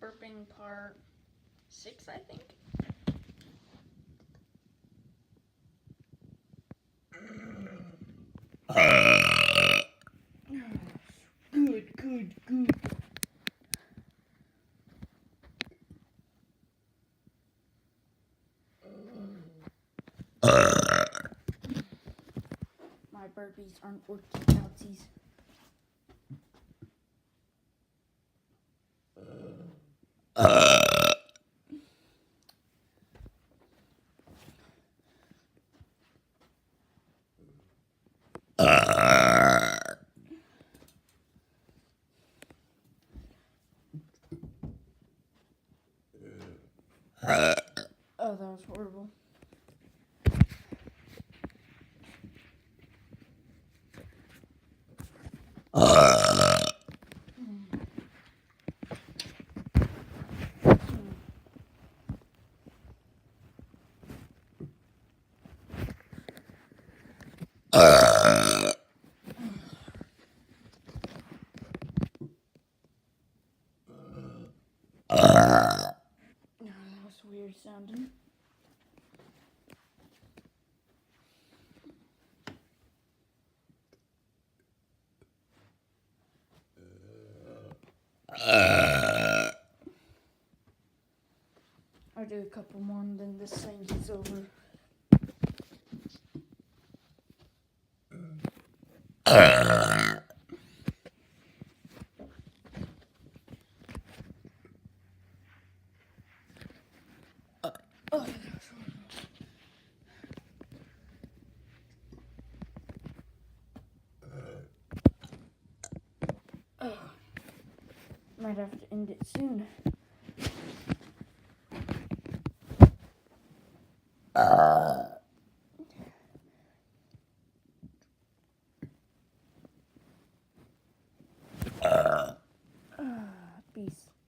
burping part 6, I think. Good. My burpees aren't working outsies. Oh, that was horrible. That was weird sounding. I'll do a couple more and then this thing is over. Oh, might have to end it soon.